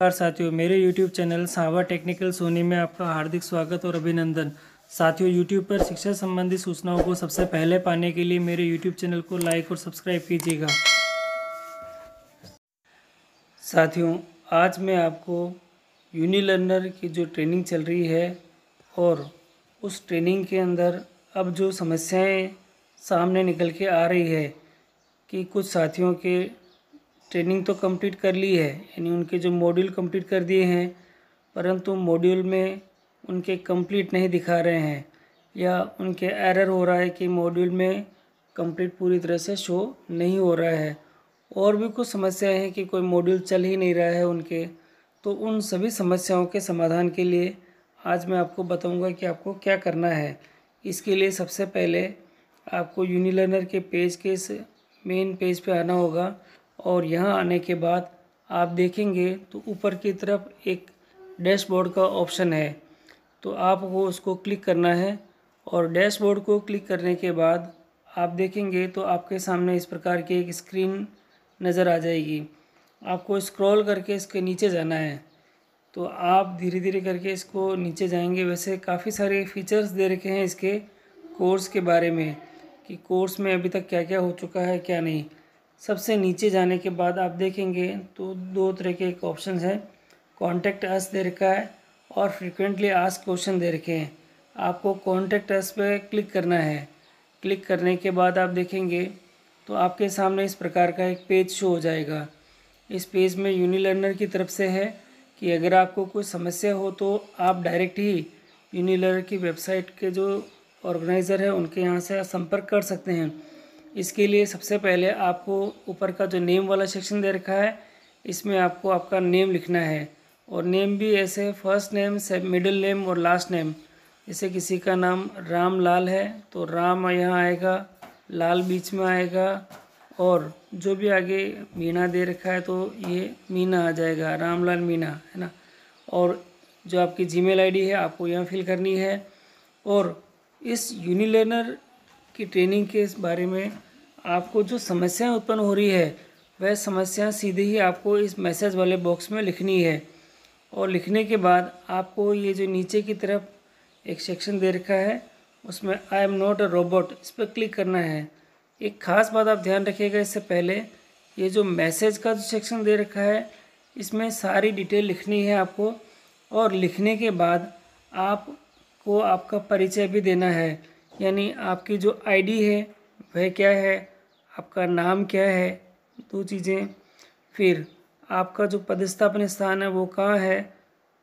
नमस्कार साथियों, मेरे YouTube चैनल सावा टेक्निकल सोनी में आपका हार्दिक स्वागत और अभिनंदन। साथियों, YouTube पर शिक्षा संबंधी सूचनाओं को सबसे पहले पाने के लिए मेरे YouTube चैनल को लाइक और सब्सक्राइब कीजिएगा। साथियों, आज मैं आपको यूनिलर्नर की जो ट्रेनिंग चल रही है और उस ट्रेनिंग के अंदर अब जो समस्याएं सामने निकल के आ रही है कि कुछ साथियों के ट्रेनिंग तो कंप्लीट कर ली है, यानी उनके जो मॉड्यूल कंप्लीट कर दिए हैं, परंतु मॉड्यूल में उनके कंप्लीट नहीं दिखा रहे हैं या उनके एरर हो रहा है कि मॉड्यूल में कंप्लीट पूरी तरह से शो नहीं हो रहा है। और भी कुछ समस्याएं हैं कि कोई मॉड्यूल चल ही नहीं रहा है उनके। तो उन सभी समस्याओं के समाधान के लिए आज मैं आपको बताऊंगा कि आपको क्या करना है। इसके लिए सबसे पहले आपको यूनिलर्नर के पेज के इस मेन पेज पे आना होगा और यहाँ आने के बाद आप देखेंगे तो ऊपर की तरफ एक डैशबोर्ड का ऑप्शन है, तो आपको उसको क्लिक करना है। और डैशबोर्ड को क्लिक करने के बाद आप देखेंगे तो आपके सामने इस प्रकार की एक स्क्रीन नज़र आ जाएगी। आपको स्क्रॉल करके इसके नीचे जाना है, तो आप धीरे धीरे करके इसको नीचे जाएंगे। वैसे काफ़ी सारे फीचर्स दे रखे हैं इसके कोर्स के बारे में कि कोर्स में अभी तक क्या क्या हो चुका है क्या नहीं। सबसे नीचे जाने के बाद आप देखेंगे तो दो तरह के एक ऑप्शन है, कॉन्टैक्ट अस दे रखा है और फ्रीक्वेंटली आस्क्ड क्वेश्चन दे रखे हैं। आपको कॉन्टैक्ट अस पे क्लिक करना है। क्लिक करने के बाद आप देखेंगे तो आपके सामने इस प्रकार का एक पेज शो हो जाएगा। इस पेज में यूनिलर्नर की तरफ से है कि अगर आपको कोई समस्या हो तो आप डायरेक्ट ही यूनिलर्नर की वेबसाइट के जो ऑर्गेनाइज़र है उनके यहाँ से संपर्क कर सकते हैं। इसके लिए सबसे पहले आपको ऊपर का जो नेम वाला सेक्शन दे रखा है, इसमें आपको आपका नेम लिखना है। और नेम भी ऐसे फर्स्ट नेम से मिडिल नेम और लास्ट नेम। जैसे किसी का नाम राम लाल है तो राम यहाँ आएगा, लाल बीच में आएगा, और जो भी आगे मीना दे रखा है तो ये मीना आ जाएगा, रामलाल मीना, है ना। और जो आपकी जीमेल आईडी है आपको यहाँ फिल करनी है। और इस यूनिलर्नर की ट्रेनिंग के इस बारे में आपको जो समस्याएं उत्पन्न हो रही है वह समस्या सीधे ही आपको इस मैसेज वाले बॉक्स में लिखनी है। और लिखने के बाद आपको ये जो नीचे की तरफ एक सेक्शन दे रखा है उसमें I am not a robot, इस पर क्लिक करना है। एक ख़ास बात आप ध्यान रखिएगा, इससे पहले ये जो मैसेज का जो सेक्शन दे रखा है इसमें सारी डिटेल लिखनी है आपको। और लिखने के बाद आपको आपका परिचय भी देना है, यानी आपकी जो आईडी है वह क्या है, आपका नाम क्या है, दो चीज़ें। फिर आपका जो पदस्थापन स्थान है वो कहाँ है,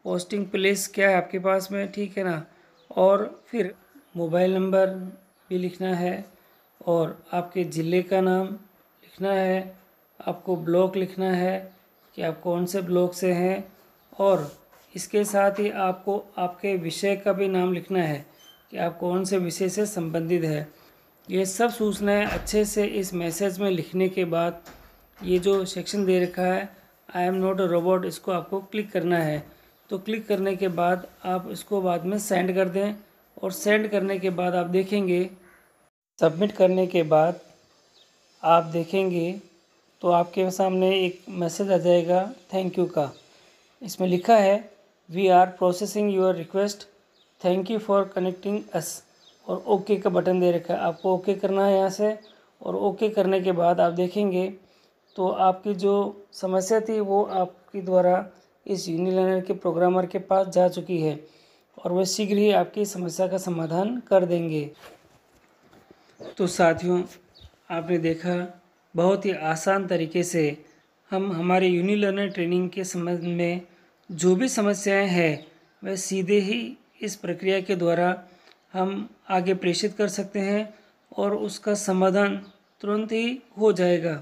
पोस्टिंग प्लेस क्या है आपके पास में, ठीक है ना। और फिर मोबाइल नंबर भी लिखना है और आपके ज़िले का नाम लिखना है। आपको ब्लॉक लिखना है कि आप कौन से ब्लॉक से हैं, और इसके साथ ही आपको आपके विषय का भी नाम लिखना है कि आप कौन से विषय से संबंधित है। ये सब सूचनाएं अच्छे से इस मैसेज में लिखने के बाद ये जो सेक्शन दे रखा है I am not a robot, इसको आपको क्लिक करना है। तो क्लिक करने के बाद आप इसको बाद में सेंड कर दें। और सेंड करने के बाद आप देखेंगे, सबमिट करने के बाद आप देखेंगे तो आपके सामने एक मैसेज आ जाएगा थैंक यू का। इसमें लिखा है we are processing your request, thank you for connecting us, और ओके का बटन दे रखा है। आपको ओके करना है यहाँ से। और ओके करने के बाद आप देखेंगे तो आपकी जो समस्या थी वो आपके द्वारा इस यूनिलर्नर के प्रोग्रामर के पास जा चुकी है और वह शीघ्र ही आपकी समस्या का समाधान कर देंगे। तो साथियों, आपने देखा बहुत ही आसान तरीके से हम हमारे यूनिलर्नर ट्रेनिंग के संबंध में जो भी समस्याएं हैं वह सीधे ही इस प्रक्रिया के द्वारा हम आगे प्रेषित कर सकते हैं और उसका समाधान तुरंत ही हो जाएगा।